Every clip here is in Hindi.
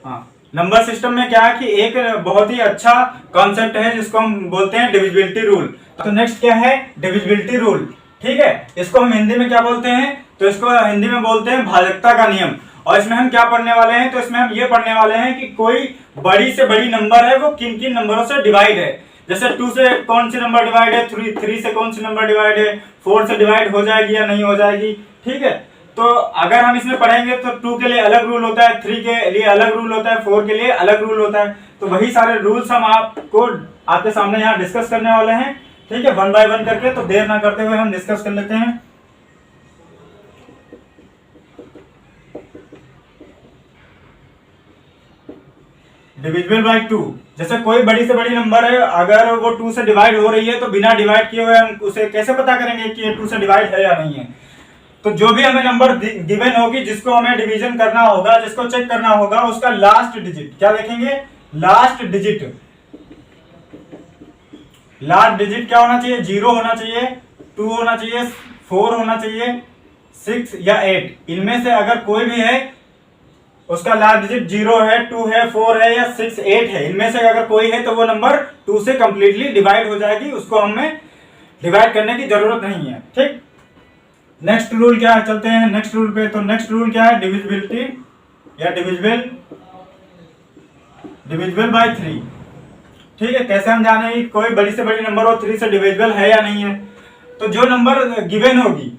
हाँ, नंबर सिस्टम में क्या है कि एक बहुत ही अच्छा कॉन्सेप्ट है जिसको हम बोलते हैं डिविजिबिलिटी रूल। तो नेक्स्ट क्या है, डिविजिबिलिटी रूल। ठीक है, इसको हम हिंदी में क्या बोलते हैं, तो इसको हिंदी में बोलते हैं भाजकता का नियम। और इसमें हम क्या पढ़ने वाले हैं, तो इसमें हम ये पढ़ने वाले हैं कि कोई बड़ी से बड़ी नंबर है वो किन किन नंबरों से डिवाइड है। जैसे 2 से कौन सी नंबर डिवाइड है, 3 से कौन सी नंबर डिवाइड है, 4 से डिवाइड हो जाएगी या नहीं हो जाएगी। ठीक है, तो अगर हम इसमें पढ़ेंगे तो 2 के लिए अलग रूल होता है, 3 के लिए अलग रूल होता है, 4 के लिए अलग रूल होता है। तो वही सारे रूल्स हम आपको आपके सामने यहाँ डिस्कस करने वाले हैं। ठीक है, 1 बाय 1 करके। तो देर ना करते हुए हम डिस्कस कर लेते हैं। डिविजिबल बाय 2, जैसे कोई बड़ी से बड़ी नंबर है, अगर वो 2 से डिवाइड हो रही है तो बिना डिवाइड किए हुए हम उसे कैसे पता करेंगे कि ये 2 से डिवाइड है या नहीं है। तो जो भी हमें नंबर गिवन होगी जिसको हमें डिवीजन करना होगा, जिसको चेक करना होगा, उसका लास्ट डिजिट क्या देखेंगे, लास्ट डिजिट। लास्ट डिजिट क्या होना चाहिए, 0 होना चाहिए, 2 होना चाहिए, 4 होना चाहिए, 6 या 8। इनमें से अगर कोई भी है उसका लास्ट डिजिट 0 है, 2 है, 4 है या 6, 8 है, इनमें से अगर कोई है तो वो नंबर 2 से कंप्लीटली डिवाइड हो जाएगी, उसको हमें डिवाइड करने की जरूरत नहीं है। ठीक, नेक्स्ट रूल क्या है, चलते हैं नेक्स्ट रूल पे। तो नेक्स्ट रूल क्या है, डिविजिबिलिटी या डिविजिबल बाय 3। ठीक है, कैसे हम जाने कोई बड़ी से बड़ी नंबर हो 3 से डिविजिबल है या नहीं है। तो जो नंबर गिवन होगी,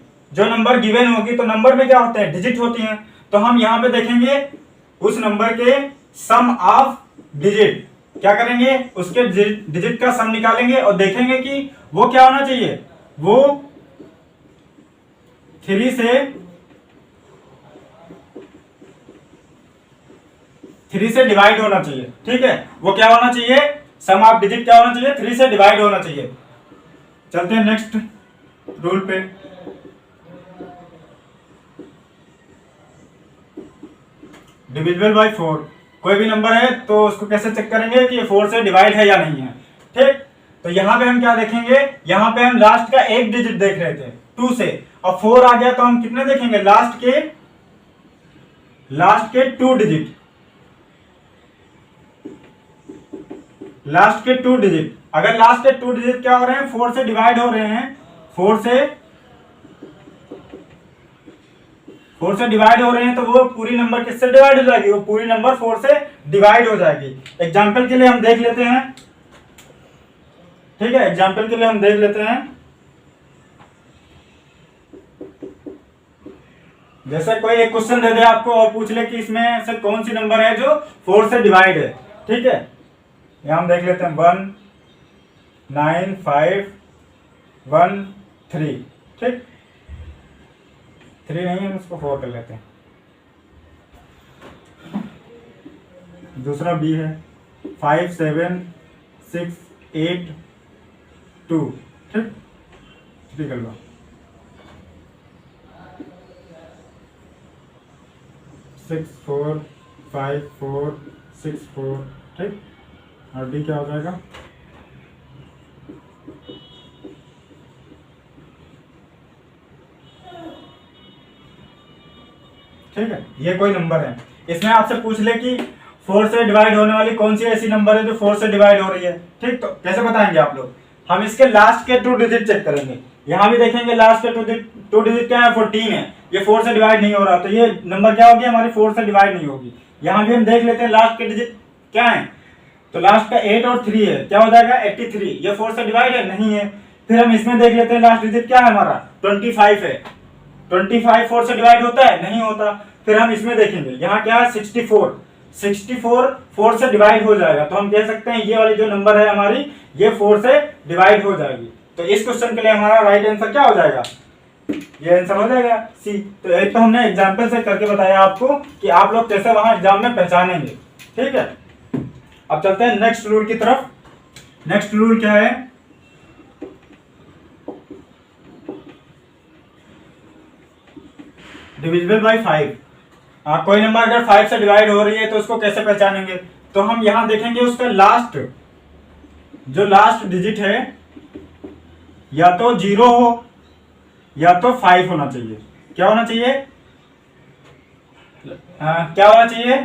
तो नंबर में क्या होते हैं, डिजिट होती हैं। तो हम यहाँ पे देखेंगे उस नंबर के सम ऑफ डिजिट, क्या करेंगे, उसके डिजिट का सम निकालेंगे और देखेंगे कि वो क्या होना चाहिए, वो 3 से डिवाइड होना चाहिए। ठीक है, वो क्या होना चाहिए, सम ऑफ डिजिट क्या होना चाहिए, 3 से डिवाइड होना चाहिए। चलते हैं नेक्स्ट रूल पे। डिविजिबल बाय 4, कोई भी नंबर है तो उसको कैसे चेक करेंगे कि ये 4 से डिवाइड है या नहीं है। ठीक, तो यहां पे हम क्या देखेंगे, यहां पे हम लास्ट का एक डिजिट देख रहे थे 2 से, और 4 आ गया तो हम कितने देखेंगे, लास्ट के 2 डिजिट, लास्ट के 2 डिजिट। अगर लास्ट के 2 डिजिट क्या हो रहे हैं, 4 से डिवाइड हो रहे हैं, 4 से डिवाइड हो रहे हैं, तो वो पूरी नंबर किससे डिवाइड हो जाएगी, वो पूरी नंबर 4 से डिवाइड हो जाएगी। एग्जाम्पल के लिए हम देख लेते हैं। ठीक है, एग्जाम्पल के लिए हम देख लेते हैं। जैसे कोई एक क्वेश्चन दे दे आपको और पूछ ले कि इसमें से कौन सी नंबर है जो 4 से डिवाइड है। ठीक है, यहां हम देख लेते हैं 1 9 5 1 3। ठीक, 3 नहीं है, उसको 4 कर लेते हैं। दूसरा बी है 5 7 6 8 2। ठीक, 3 कर लो। 6 4 5 4 6 4। ठीक, और डी क्या हो जाएगा, ठीक है, ये कोई नंबर है। इसमें आपसे पूछ ले कि 4 से डिवाइड होने वाली कौन सी ऐसी नंबर है जो 4 से डिवाइड हो रही है। ठीक, तो कैसे बताएंगे आप लोग, हम इसके लास्ट के 2 डिजिट चेक करेंगे। यहां भी देखेंगे लास्ट के 2 डिजिट क्या है, 14 है, ये 4 से डिवाइड नहीं हो रहा, तो ये नंबर क्या होगी, हमारी 4 से डिवाइड नहीं होगी। यहां भी हम देख लेते हैं लास्ट के डिजिट क्या है, तो लास्ट का 8 और 3 है, क्या हो जाएगा 83, ये 4 से डिवाइड है, नहीं है। फिर हम इसमें देख लेते हैं लास्ट डिजिट क्या है हमारा, 25 है, 25 4 से डिवाइड होता है, नहीं होता। फिर हम इसमें देखेंगे यहाँ क्या है 64 4 से डिवाइड हो जाएगा, तो हम कह सकते हैं ये वाली जो नंबर है हमारी ये 4 से डिवाइड हो जाएगी। तो इस क्वेश्चन के लिए हमारा राइट आंसर क्या हो जाएगा, ये आंसर हो जाएगा सी। तो एक तो हमने एग्जाम्पल से करके बताया आपको कि आप लोग कैसे वहां एग्जाम में पहचानेंगे। ठीक है, अब चलते हैं नेक्स्ट रूल की तरफ। नेक्स्ट रूल क्या है, डिविजिबल बाय 5। कोई नंबर अगर 5 से डिवाइड हो रही है तो उसको कैसे पहचानेंगे, तो हम यहां देखेंगे उसका लास्ट डिजिट है या तो 0 हो या तो 5 होना चाहिए। क्या होना चाहिए, क्या होना चाहिए,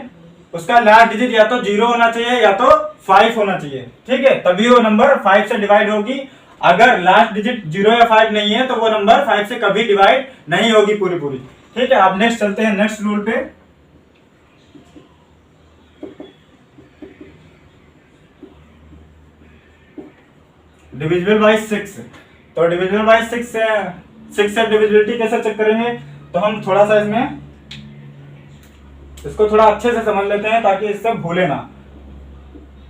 उसका लास्ट डिजिट या तो 0 होना चाहिए या तो 5 होना चाहिए, ठीक है, तभी वो नंबर 5 से डिवाइड होगी। अगर लास्ट डिजिट 0 या 5 नहीं है तो वो नंबर 5 से कभी डिवाइड नहीं होगी पूरी पूरी, ठीक है। अब नेक्स्ट चलते हैं नेक्स्ट रूल पे। डिविजिबल बाय 6, तो डिविजिबल बाय 6 से डिविजिबिलिटी कैसे चेक करेंगे, तो हम थोड़ा सा इसमें इसको थोड़ा अच्छे से समझ लेते हैं ताकि इससे भूले ना,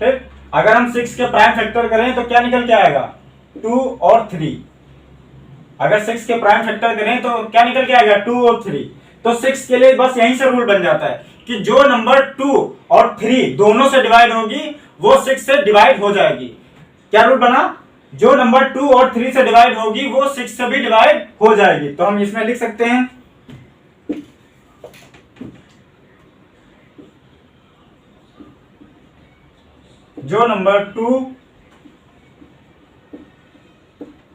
ठीक। अगर हम 6 के प्राइम फैक्टर करें तो क्या निकल के आएगा, 2 और 3। अगर 6 के प्राइम फैक्टर करें तो क्या निकल के आएगा, 2 और 3। तो 6 के लिए बस यहीं से रूल बन जाता है कि जो नंबर 2 और 3 दोनों से डिवाइड होगी वो 6 से डिवाइड हो जाएगी। क्या रूल बना, जो नंबर 2 और 3 से डिवाइड होगी वो 6 से भी डिवाइड हो जाएगी। तो हम इसमें लिख सकते हैं जो नंबर 2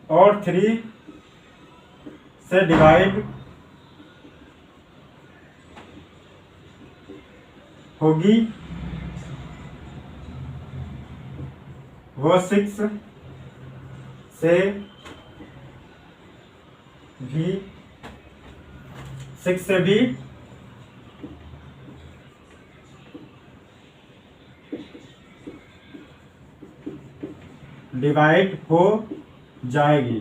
और 3 से डिवाइड होगी वो 6 से भी डिवाइड हो जाएगी,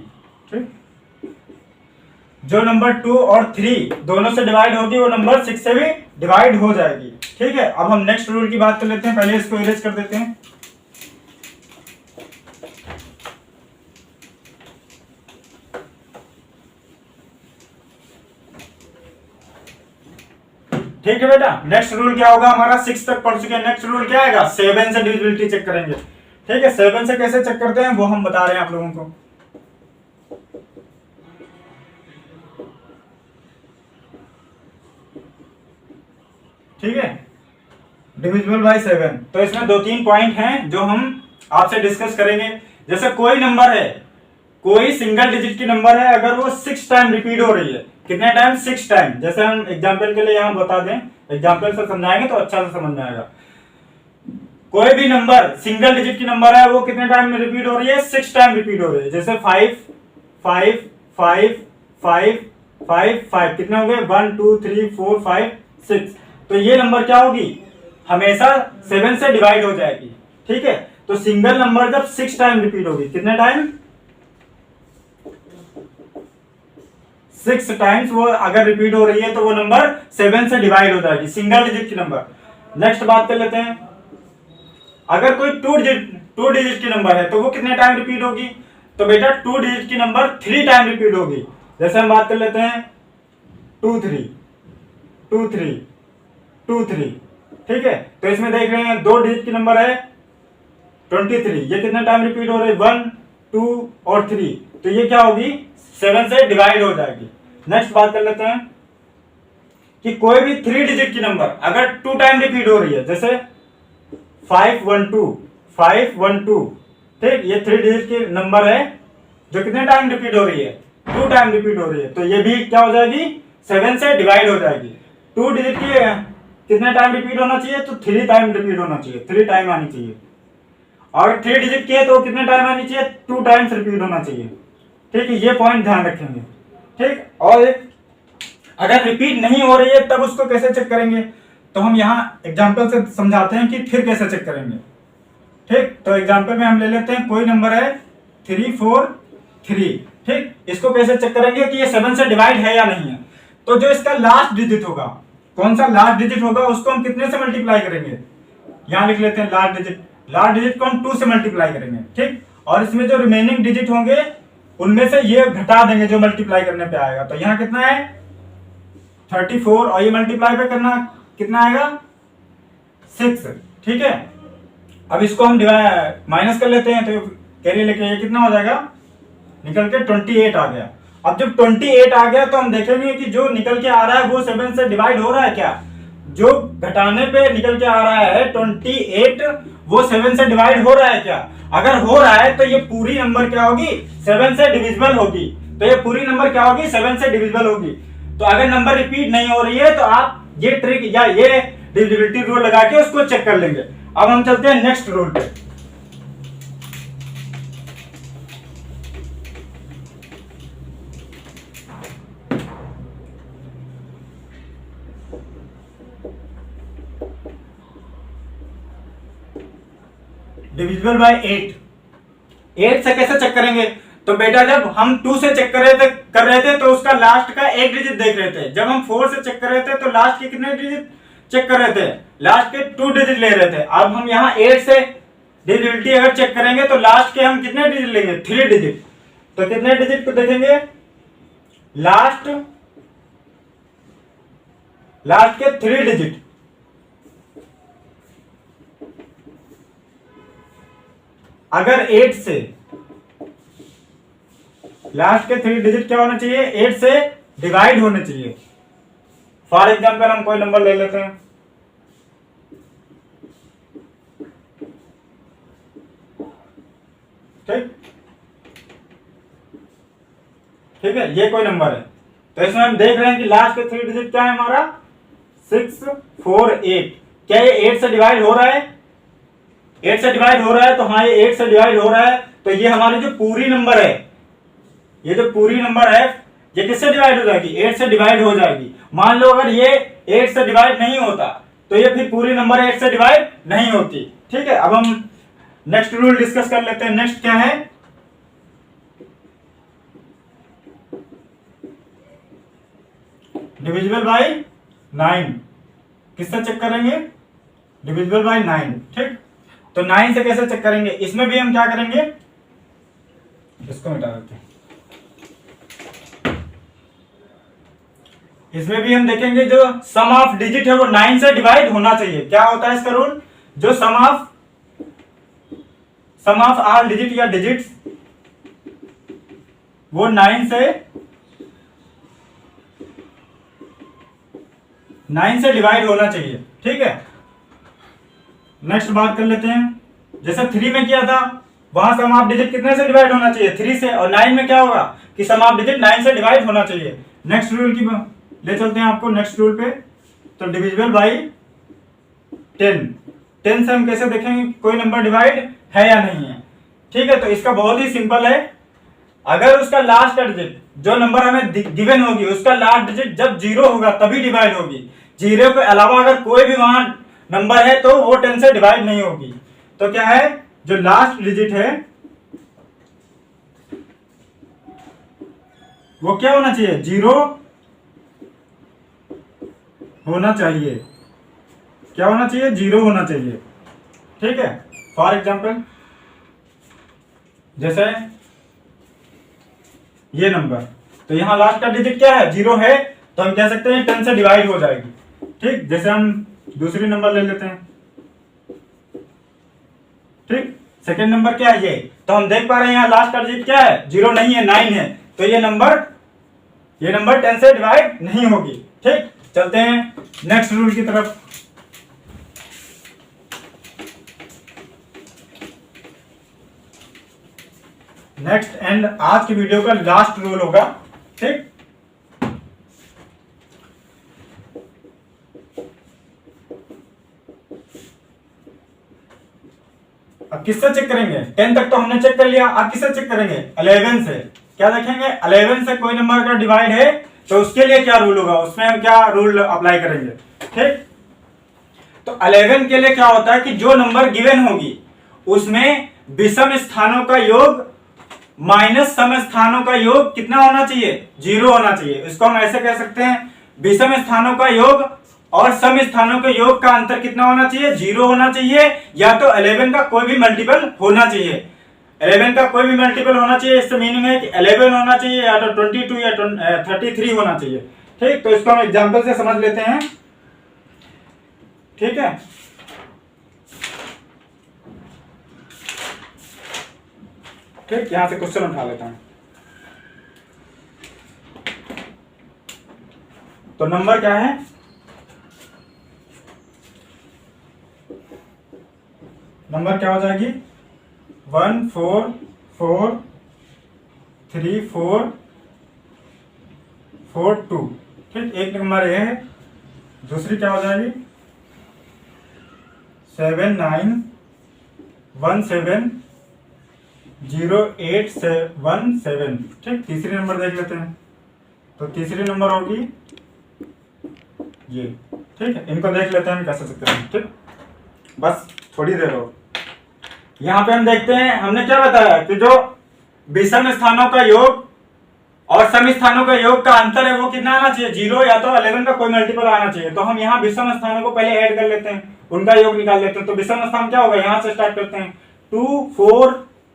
ठीक। जो नंबर 2 और 3 दोनों से डिवाइड होगी वो नंबर 6 से भी डिवाइड हो जाएगी, ठीक है। अब हम नेक्स्ट रूल की बात कर लेते हैं, पहले इसको इरेज कर देते हैं। ठीक है बेटा, नेक्स्ट रूल क्या होगा हमारा, 6 तक पढ़ चुके हैं। नेक्स्ट रूल क्या आएगा, 7 से डिविजिबिलिटी चेक करेंगे, ठीक है। 7 से कैसे चेक करते हैं वो हम बता रहे हैं आप लोगों को। ठीक है, डिविजिबल बाय 7, तो इसमें 2-3 पॉइंट हैं जो हम आपसे डिस्कस करेंगे। जैसे कोई नंबर है, कोई सिंगल डिजिट की नंबर है, अगर वो 6 टाइम रिपीट हो रही है, कितने टाइम, 6 टाइम। जैसे हम एग्जांपल के लिए यहाँ बता दें, एग्जांपल से समझाएंगे तो अच्छा से समझ में आएगा। कोई भी नंबर सिंगल डिजिट की नंबर है, वो कितने टाइम में रिपीट हो रही है, 6 टाइम रिपीट हो रही है। जैसे 5 5 5 5 5 5 कितने हो गए, 1 2 3 4 5 6। तो ये नंबर क्या होगी, हमेशा 7 से डिवाइड हो जाएगी, ठीक है। तो सिंगल नंबर जब 6 टाइम रिपीट होगी, कितने टाइम, 6 टाइम्स वो अगर रिपीट हो रही है तो वो नंबर 7 से डिवाइड हो जाएगी, सिंगल डिजिट की नंबर। नेक्स्ट बात कर लेते हैं, अगर कोई 2 डिजिट की नंबर है तो वो कितने टाइम रिपीट होगी, तो बेटा 2 डिजिट की नंबर 3 टाइम रिपीट होगी। जैसे हम बात कर लेते हैं 2 3 2 3 2 3, ठीक है। तो इसमें देख रहे हैं 2 डिजिट की नंबर है 23, ये कितने टाइम रिपीट हो रही है, 1 2 और 3, तो ये क्या होगी, 7 से डिवाइड हो जाएगी। नेक्स्ट बात कर लेते हैं कि कोई भी 3 डिजिट की नंबर अगर 2 टाइम रिपीट हो रही है, जैसे 5 1 2 5 1 2, ठीक, ये 3 डिजिट की नंबर है जो कितने टाइम रिपीट हो रही है, 2 टाइम रिपीट हो रही है, तो ये भी क्या हो जाएगी, 7 से डिवाइड हो जाएगी। 2 डिजिट की कितने टाइम रिपीट होना चाहिए, तो 3 टाइम रिपीट होना चाहिए, 3 टाइम आनी चाहिए। और 3 डिजिट की है तो कितने टाइम आनी चाहिए, 2 टाइम्स रिपीट होना चाहिए, ठीक है। ये पॉइंट ध्यान रखेंगे, ठीक। और एक अगर रिपीट नहीं हो रही है तब उसको कैसे चेक करेंगे, तो हम यहाँ एग्जांपल से समझाते हैं कि फिर कैसे चेक करेंगे, ठीक। तो एग्जांपल में हम ले लेते हैं, कोई नंबर है 3 4 3, ठीक। इसको कैसे चेक करेंगे कि ये 7 से डिवाइड है या नहीं है, तो जो इसका लास्ट डिजिट होगा, कौन सा लास्ट डिजिट होगा, उसको हम कितने से मल्टीप्लाई करेंगे, यहाँ लिख लेते हैं लास्ट डिजिट को हम 2 से मल्टीप्लाई करेंगे, ठीक। और इसमें जो रिमेनिंग डिजिट होंगे उनमें से ये घटा देंगे जो मल्टीप्लाई करने पे आएगा। तो यहाँ कितना है 34, और ये मल्टीप्लाई पे करना कितना आएगा 6, ठीक है। अब इसको हम माइनस कर लेते हैं, तो कैरी लेके ये कितना हो जाएगा, निकल के 28 आ गया। अब जब 28 आ गया तो हम देखेंगे कि जो निकल के आ रहा है वो 7 से डिवाइड हो रहा है क्या, जो घटाने पे निकल के आ रहा है 28 वो 7 से डिवाइड हो रहा है क्या। अगर हो रहा है तो ये पूरी नंबर क्या होगी, 7 से डिविजिबल होगी। तो ये पूरी नंबर क्या होगी, 7 से डिविजिबल होगी। तो अगर नंबर रिपीट नहीं हो रही है तो आप ये ट्रिक या ये डिविजिबिलिटी रूल लगा के उसको चेक कर लेंगे। अब हम चलते हैं नेक्स्ट रूल पे। डिविजिबल बाय 8 से कैसे चेक करेंगे? तो बेटा जब हम 2 से चेक कर रहे थे तो उसका लास्ट का एक डिजिट देख रहे थे। जब हम 4 से चेक कर रहे थे तो लास्ट के कितने डिजिट चेक कर रहे थे? लास्ट के 2 डिजिट ले रहे थे। अब हम यहाँ 8 से डिविजिबिलिटी अगर चेक करेंगे तो लास्ट के हम कितने डिजिट लेंगे? 3 डिजिट। तो कितने डिजिट को देखेंगे? लास्ट के 3 डिजिट। अगर 8 से लास्ट के 3 डिजिट क्या होना चाहिए? 8 से डिवाइड होने चाहिए। फॉर एग्जाम्पल हम कोई नंबर ले लेते हैं, ठीक है, ये कोई नंबर है। तो इसमें हम देख रहे हैं कि लास्ट के 3 डिजिट क्या है हमारा? 6 4 8। क्या ये 8 से डिवाइड हो रहा है? 8 से डिवाइड हो रहा है। तो हाँ, ये 8 से डिवाइड हो रहा है। तो ये हमारी जो पूरी नंबर है, ये जो पूरी नंबर है, ये किससे डिवाइड हो जाएगी? 8 से डिवाइड हो जाएगी। मान लो अगर ये 8 से डिवाइड नहीं होता तो ये फिर पूरी नंबर 8 से डिवाइड नहीं होती। ठीक है, अब हम नेक्स्ट रूल डिस्कस कर लेते हैं। नेक्स्ट क्या है? Divisible by 9। किससे चेक करेंगे? Divisible by 9। ठीक, तो 9 से कैसे चेक करेंगे? इसमें भी हम क्या करेंगे? इसको मिटा देते हैं। इसमें भी हम देखेंगे जो सम ऑफ डिजिट है वो 9 से डिवाइड होना चाहिए। क्या होता है इसका रूल? जो सम ऑफ ऑल डिजिट या डिजिट्स वो 9 से डिवाइड होना चाहिए। ठीक है, नेक्स्ट बात कर लेते हैं। जैसे 3 में किया था, वहां सम ऑफ डिजिट कितने से डिवाइड होना चाहिए? 3 से। और 9 में क्या होगा कि सम ऑफ डिजिट 9 से डिवाइड होना चाहिए। नेक्स्ट रूल की ले चलते हैं आपको नेक्स्ट रूल पे। तो डिविजिबल बाय 10 से हम कैसे देखेंगे कोई नंबर डिवाइड है या नहीं है? ठीक है, तो इसका बहुत ही सिंपल है। अगर उसका लास्ट का डिजिट, जो नंबर हमें गिवन होगी, उसका लास्ट डिजिट जब 0 होगा तभी डिवाइड होगी। 0 के अलावा अगर कोई भी वहां नंबर है तो वो 10 से डिवाइड नहीं होगी। तो क्या है? जो लास्ट डिजिट है वो क्या होना चाहिए? 0 होना चाहिए। क्या होना चाहिए? 0 होना चाहिए। ठीक है, फॉर एग्जाम्पल जैसे ये नंबर, तो यहां लास्ट का डिजिट क्या है? 0 है, तो हम कह सकते हैं 10 से डिवाइड हो जाएगी। ठीक, जैसे हम दूसरी नंबर ले लेते हैं। ठीक, सेकेंड नंबर क्या है? ये तो हम देख पा रहे हैं यहाँ लास्ट का डिजिट क्या है? 0 नहीं है, 9 है। तो ये नंबर 10 से डिवाइड नहीं होगी। ठीक, चलते हैं नेक्स्ट रूल की तरफ। नेक्स्ट एंड आज की वीडियो का लास्ट रूल होगा। ठीक, अब किससे चेक करेंगे? 10 तक तो हमने चेक कर लिया। अब किससे चेक करेंगे? 11 से। क्या देखेंगे? 11 से कोई नंबर का डिवाइड है तो उसके लिए क्या रूल होगा, उसमें हम क्या रूल अप्लाई करेंगे। ठीक, तो 11 के लिए क्या होता है कि जो नंबर गिवन होगी उसमें विषम स्थानों का योग माइनस सम स्थानों का योग कितना होना चाहिए? 0 होना चाहिए। इसको हम ऐसे कह सकते हैं, विषम स्थानों का योग और सम स्थानों के योग का अंतर कितना होना चाहिए? 0 होना चाहिए, या तो 11 का कोई भी मल्टीपल होना चाहिए। 11 का कोई भी मल्टीपल होना चाहिए। इससे मीनिंग है कि 11 होना चाहिए या तो 22 या 33 होना चाहिए। ठीक, तो इसको हम एग्जाम्पल से समझ लेते हैं। ठीक है, ठीक, यहां से क्वेश्चन उठा लेता हूं। तो नंबर क्या है? नंबर क्या हो जाएगी? 1 4 4 3 4 4 2। ठीक, एक नंबर ये है। दूसरी क्या हो जाएगी? 79170817। ठीक, तीसरी नंबर देख लेते हैं। तो तीसरी नंबर होगी ये। ठीक है, इनको देख लेते हैं कैसे सकते हैं। ठीक, बस थोड़ी देर हो। यहाँ पे हम देखते हैं, हमने क्या बताया कि जो विषम स्थानों का योग और सम स्थानों का योग का अंतर है वो कितना आना चाहिए, 0 या तो 11 का कोई मल्टीपल आना चाहिए। तो हम यहाँ विषम स्थानों को पहले ऐड कर लेते हैं, उनका योग निकाल लेते हैं। तो विषम स्थान क्या होगा, यहाँ से स्टार्ट करते हैं, 2 4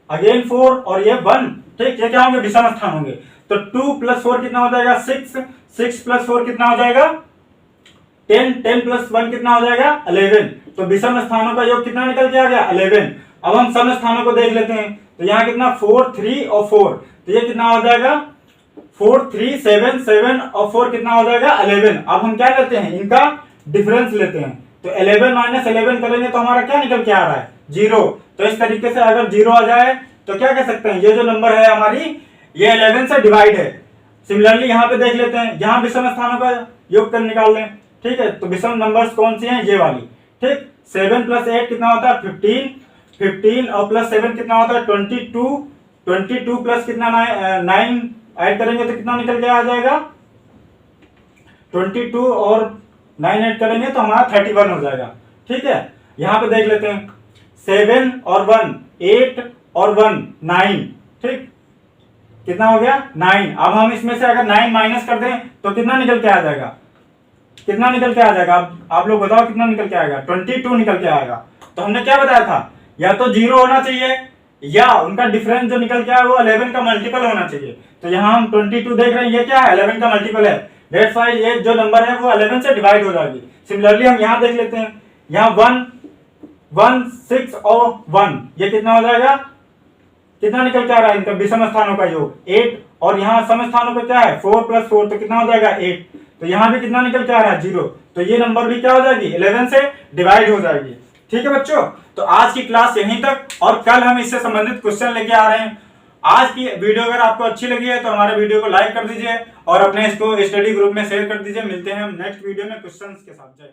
अगेन 4 और ये 1। ठीक, ये क्या होंगे, विषम स्थान होंगे। तो 2 + 4 कितना हो जाएगा, 6 6 + 4 कितना हो जाएगा, 10 10 + 1 कितना हो जाएगा, 11। तो विषम स्थानों का योग कितना निकल के आ गया, 11। अब हम सम स्थानों को देख लेते हैं। तो यहाँ कितना 4 3 और 4, तो ये कितना हो जाएगा 4 3 7 7 और 4 कितना हो जाएगा 11। अब हम क्या लेते हैं, इनका डिफरेंस लेते हैं। तो 11 - 11 करेंगे तो हमारा क्या निकल के आ रहा है, 0। तो इस तरीके से अगर 0 आ जाए तो क्या कह सकते हैं, ये जो नंबर है हमारी ये 11 से डिवाइड है। सिमिलरली यहाँ पे देख लेते हैं, यहाँ विषम स्थानों का योग कर निकाल लें। ठीक है, तो विषम नंबर्स कौन सी हैं, ये वाली। ठीक, 7 + 8 कितना होता है 15 15 और +7 कितना होता है 22 22 प्लस कितना 9 ऐड करेंगे तो कितना निकल के आ जाएगा 22 और 9 ऐड करेंगे तो हमारा 31 हो जाएगा। ठीक है, यहाँ पे देख लेते हैं, 7 और 1 8 और 1 9। ठीक, कितना हो गया 9। अब हम इसमें से अगर 9 माइनस कर दें तो कितना निकल के आ जाएगा, कितना निकल के आ जाएगा, आप लोग बताओ कितना निकल के आएगा, 22 निकल के आएगा। तो हमने क्या बताया था, या तो 0 होना चाहिए या उनका डिफरेंस जो निकल के आया वो 11 का मल्टीपल होना चाहिए। तो यहाँ हम 22 देख रहे हैं, ये क्या है 11 का मल्टीपल है। दैट्स व्हाई ये जो नंबर है वो 11 से डिवाइड हो जाएगी। सिमिलरली हम यहाँ देख लेते हैं, यहाँ 1 1 6 और 1, ये कितना हो जाएगा, कितना निकल के आ रहा है इनका विषम स्थानों का योग 8। और यहाँ सम स्थानों पे क्या है 4 + 4, तो कितना हो जाएगा 8। तो यहाँ भी कितना निकल के आ रहा है 0। तो ये नंबर भी क्या हो जाएगी 11 से डिवाइड हो जाएगी। ठीक है बच्चों, तो आज की क्लास यहीं तक, और कल हम इससे संबंधित क्वेश्चन लेके आ रहे हैं। आज की वीडियो अगर आपको अच्छी लगी है तो हमारे वीडियो को लाइक कर दीजिए और अपने इसको स्टडी ग्रुप में शेयर कर दीजिए। मिलते हैं हम नेक्स्ट वीडियो में क्वेश्चंस के साथ। जय।